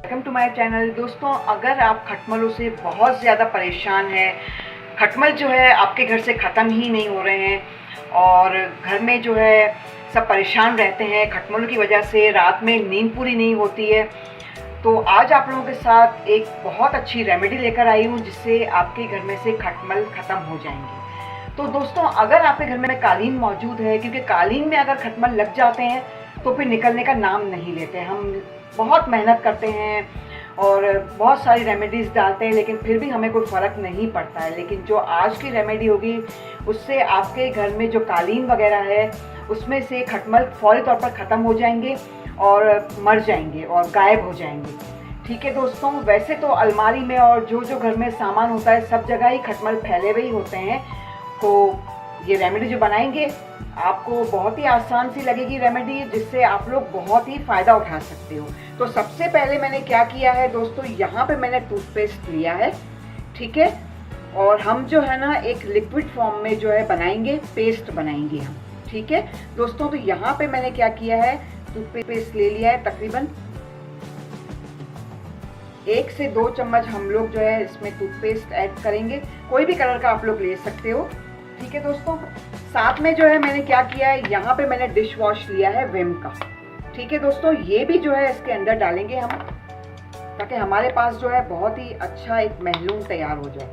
Welcome to my channel. दोस्तों, अगर आप खटमलों से बहुत ज़्यादा परेशान हैं, खटमल जो है आपके घर से ख़त्म ही नहीं हो रहे हैं और घर में जो है सब परेशान रहते हैं, खटमलों की वजह से रात में नींद पूरी नहीं होती है, तो आज आप लोगों के साथ एक बहुत अच्छी रेमेडी लेकर आई हूँ जिससे आपके घर में से खटमल ख़त्म हो जाएंगे। तो दोस्तों, अगर आपके घर में कालीन मौजूद है, क्योंकि कालीन में अगर खटमल लग जाते हैं तो फिर निकलने का नाम नहीं लेते। हम बहुत मेहनत करते हैं और बहुत सारी रेमेडीज़ डालते हैं, लेकिन फिर भी हमें कोई फ़र्क नहीं पड़ता है। लेकिन जो आज की रेमेडी होगी उससे आपके घर में जो कालीन वगैरह है उसमें से खटमल फौरी तौर पर ख़त्म हो जाएंगे और मर जाएंगे और गायब हो जाएंगे। ठीक है दोस्तों, वैसे तो अलमारी में और जो घर में सामान होता है सब जगह ही खटमल फैले हुए ही होते हैं। तो ये रेमेडी जो बनाएंगे आपको बहुत ही आसान सी लगेगी रेमेडी, जिससे आप लोग बहुत ही फ़ायदा उठा सकते हो। तो सबसे पहले मैंने क्या किया है दोस्तों, यहाँ पे मैंने टूथपेस्ट लिया है, ठीक है, और हम जो है ना एक लिक्विड फॉर्म में जो है बनाएंगे, पेस्ट बनाएंगे हम, ठीक है दोस्तों। तो यहाँ पे मैंने क्या किया है, टूथपेस्ट ले लिया है, तकरीबन 1 से 2 चम्मच हम लोग जो है इसमें टूथपेस्ट ऐड करेंगे। कोई भी कलर का आप लोग ले सकते हो, ठीक है दोस्तों। साथ में जो है मैंने क्या किया है, यहाँ पे मैंने डिश वॉश लिया है विम का, ठीक है दोस्तों। ये भी जो है इसके अंदर डालेंगे हम, ताकि हमारे पास जो है बहुत ही अच्छा एक महलूम तैयार हो जाए।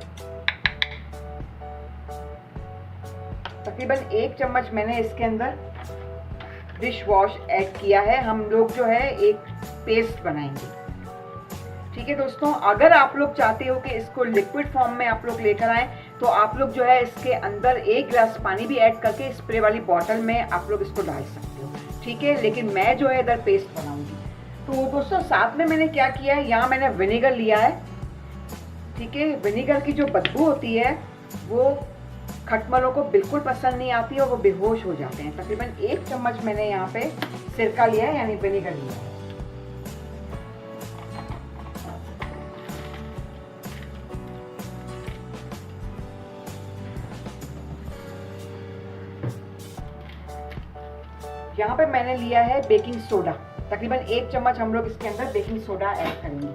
तकरीबन 1 चम्मच मैंने इसके अंदर डिश वॉश ऐड किया है। हम लोग जो है एक पेस्ट बनाएंगे, ठीक है दोस्तों। अगर आप लोग चाहते हो कि इसको लिक्विड फॉर्म में आप लोग लेकर आएँ तो आप लोग जो है इसके अंदर 1 गिलास पानी भी ऐड करके स्प्रे वाली बॉटल में आप लोग इसको डाल सकते हो, ठीक है। लेकिन मैं जो है इधर पेस्ट बनाऊंगी। तो दोस्तों, साथ में मैंने क्या किया है, यहाँ मैंने विनेगर लिया है, ठीक है। विनेगर की जो बदबू होती है वो खटमलों को बिल्कुल पसंद नहीं आती और वो बेहोश हो जाते हैं। तकरीबन 1 चम्मच मैंने यहाँ पे सिरका लिया है, यानी विनेगर लिया है। यहाँ पे मैंने लिया है बेकिंग सोडा, तकरीबन 1 चम्मच हम लोग इसके अंदर बेकिंग सोडा ऐड करेंगे।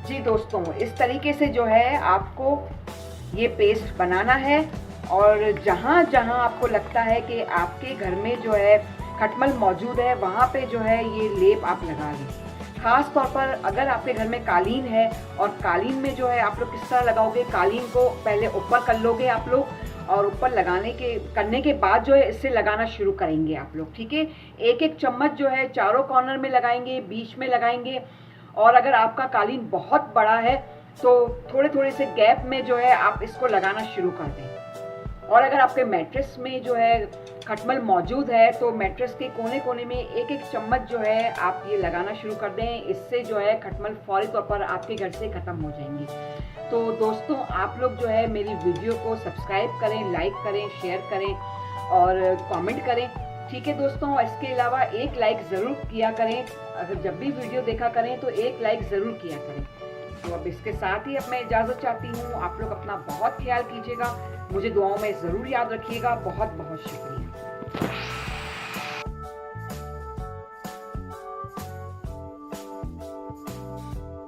जी दोस्तों, इस तरीके से जो है आपको ये पेस्ट बनाना है और जहाँ जहाँ आपको लगता है कि आपके घर में जो है खटमल मौजूद है वहाँ पे जो है ये लेप आप लगा लें। खास तौर पर अगर आपके घर में कालीन है और कालीन में जो है आप लोग किस तरह लगाओगे, कालीन को पहले ऊपर कर लोगे आप लोग और ऊपर करने के बाद जो है इससे लगाना शुरू करेंगे आप लोग, ठीक है। 1-1 चम्मच जो है चारों कॉर्नर में लगाएंगे, बीच में लगाएंगे। और अगर आपका कालीन बहुत बड़ा है तो थोड़े थोड़े से गैप में जो है आप इसको लगाना शुरू कर दें। और अगर आपके मैट्रेस में जो है खटमल मौजूद है तो मैट्रेस के कोने कोने में 1-1 चम्मच जो है आप ये लगाना शुरू कर दें। इससे जो है खटमल फौरी तौर पर आपके घर से ख़त्म हो जाएंगे। तो दोस्तों, आप लोग जो है मेरी वीडियो को सब्सक्राइब करें, लाइक करें, शेयर करें और कमेंट करें, ठीक है दोस्तों। इसके अलावा 1 लाइक ज़रूर किया करें, अगर जब भी वीडियो देखा करें तो 1 लाइक ज़रूर किया करें। तो अब इसके साथ ही अब मैं इजाज़त चाहती हूँ। आप लोग अपना बहुत ख्याल कीजिएगा, मुझे दुआओं में ज़रूर याद रखिएगा। बहुत बहुत शुक्रिया।